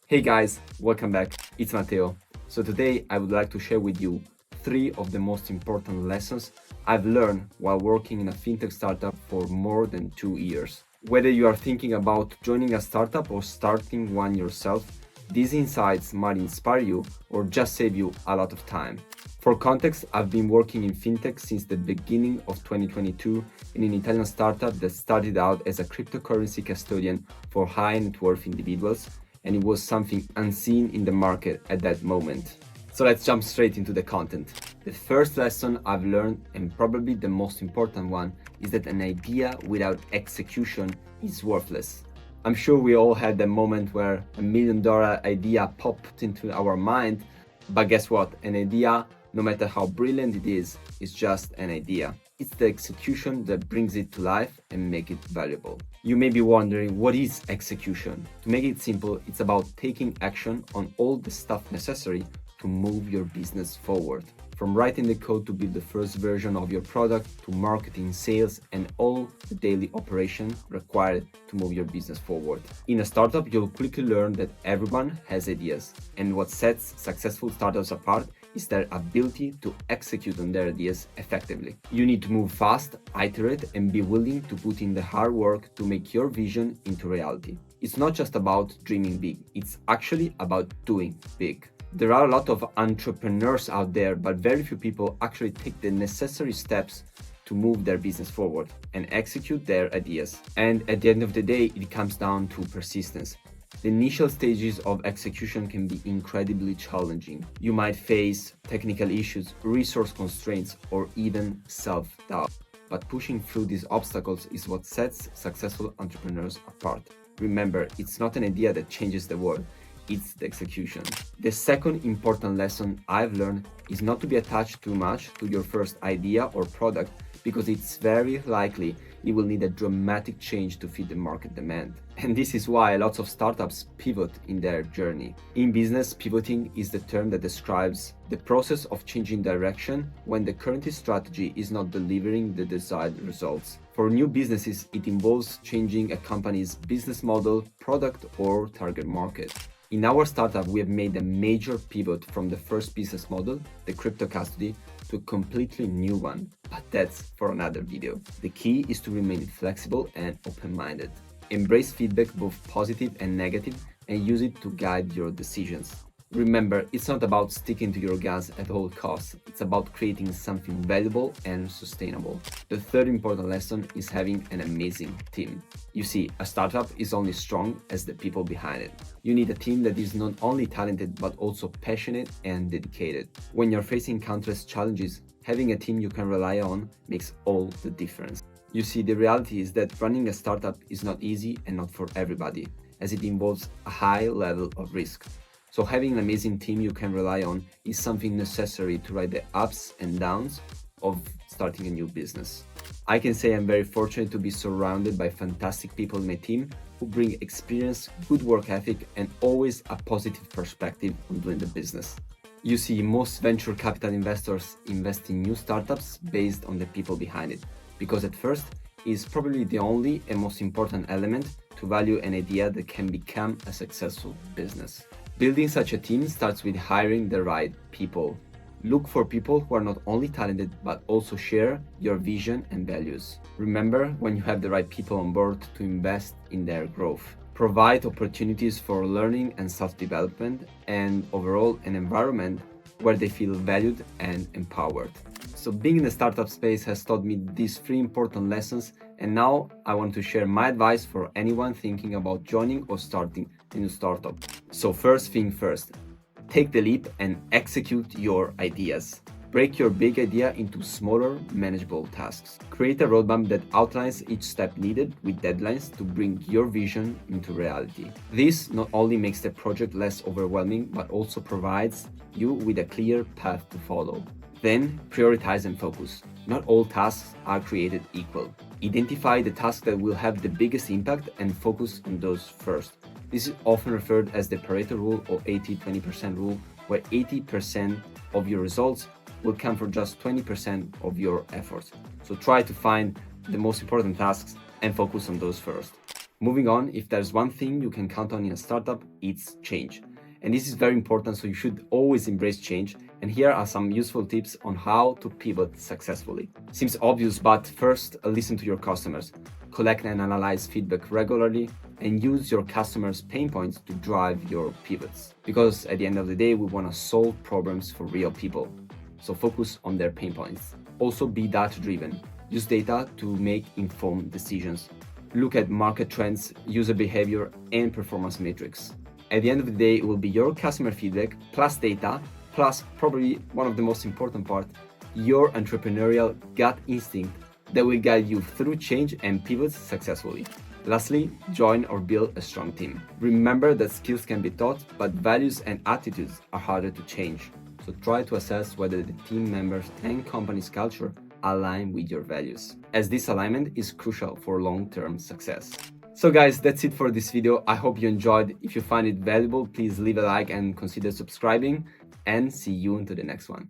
Hey guys, welcome back. It's Matteo. So today I would like to share with you three of the most important lessons I've learned while working in a fintech startup for more than 2 years. Whether you are thinking about joining a startup or starting one yourself, these insights might inspire you or just save you a lot of time. For context, I've been working in fintech since the beginning of 2022 in an Italian startup that started out as a cryptocurrency custodian for high net worth individuals, and it was something unseen in the market at that moment. So let's jump straight into the content. The first lesson I've learned, and probably the most important one, is that an idea without execution is worthless. I'm sure we all had that moment where $1 million idea popped into our mind, but guess what? An idea, no matter how brilliant it is just an idea. It's the execution that brings it to life and make it valuable. You may be wondering, what is execution? To make it simple, it's about taking action on all the stuff necessary to move your business forward. From writing the code to build the first version of your product, to marketing, sales, and all the daily operation required to move your business forward. In a startup, you'll quickly learn that everyone has ideas, and what sets successful startups apart is their ability to execute on their ideas effectively. You need to move fast, iterate, and be willing to put in the hard work to make your vision into reality. It's not just about dreaming big, it's actually about doing big. There are a lot of entrepreneurs out there, but very few people actually take the necessary steps to move their business forward and execute their ideas. And at the end of the day, it comes down to persistence. The initial stages of execution can be incredibly challenging. You might face technical issues, resource constraints, or even self-doubt. But pushing through these obstacles is what sets successful entrepreneurs apart. Remember, it's not an idea that changes the world. It's the execution. The second important lesson I've learned is not to be attached too much to your first idea or product, because it's very likely it will need a dramatic change to fit the market demand. And this is why lots of startups pivot in their journey. In business, pivoting is the term that describes the process of changing direction when the current strategy is not delivering the desired results. For new businesses, it involves changing a company's business model, product, or target market. In our startup, we have made a major pivot from the first business model, the crypto custody, to a completely new one, but that's for another video. The key is to remain flexible and open-minded. Embrace feedback, both positive and negative, and use it to guide your decisions. Remember, it's not about sticking to your guns at all costs. It's about creating something valuable and sustainable. The third important lesson is having an amazing team. You see, a startup is only strong as the people behind it. You need a team that is not only talented, but also passionate and dedicated. When you're facing countless challenges, having a team you can rely on makes all the difference. You see, the reality is that running a startup is not easy and not for everybody, as it involves a high level of risk. So having an amazing team you can rely on is something necessary to ride the ups and downs of starting a new business. I can say I'm very fortunate to be surrounded by fantastic people in my team who bring experience, good work ethic, and always a positive perspective on doing the business. You see, most venture capital investors invest in new startups based on the people behind it, because at first, it's probably the only and most important element to value an idea that can become a successful business. Building such a team starts with hiring the right people. Look for people who are not only talented, but also share your vision and values. Remember, when you have the right people on board, to invest in their growth. Provide opportunities for learning and self-development, and overall an environment where they feel valued and empowered. So being in the startup space has taught me these three important lessons, and now I want to share my advice for anyone thinking about joining or starting a new startup. So first thing first, take the leap and execute your ideas. Break your big idea into smaller, manageable tasks. Create a roadmap that outlines each step needed with deadlines to bring your vision into reality. This not only makes the project less overwhelming, but also provides you with a clear path to follow. Then prioritize and focus. Not all tasks are created equal. Identify the tasks that will have the biggest impact and focus on those first. This is often referred as the Pareto rule or 80-20% rule, where 80% of your results will come from just 20% of your efforts. So try to find the most important tasks and focus on those first. Moving on, if there's one thing you can count on in a startup, it's change. And this is very important, so you should always embrace change. And here are some useful tips on how to pivot successfully. Seems obvious, but first, listen to your customers. Collect and analyze feedback regularly and use your customers' pain points to drive your pivots. Because at the end of the day, we want to solve problems for real people. So focus on their pain points. Also be data driven. Use data to make informed decisions. Look at market trends, user behavior, and performance metrics. At the end of the day, it will be your customer feedback plus data, plus probably one of the most important part, your entrepreneurial gut instinct that will guide you through change and pivots successfully. Lastly, join or build a strong team. Remember that skills can be taught, but values and attitudes are harder to change. So try to assess whether the team members and company's culture align with your values, as this alignment is crucial for long-term success. So guys, that's it for this video. I hope you enjoyed. If you find it valuable, please leave a like and consider subscribing, and see you into the next one.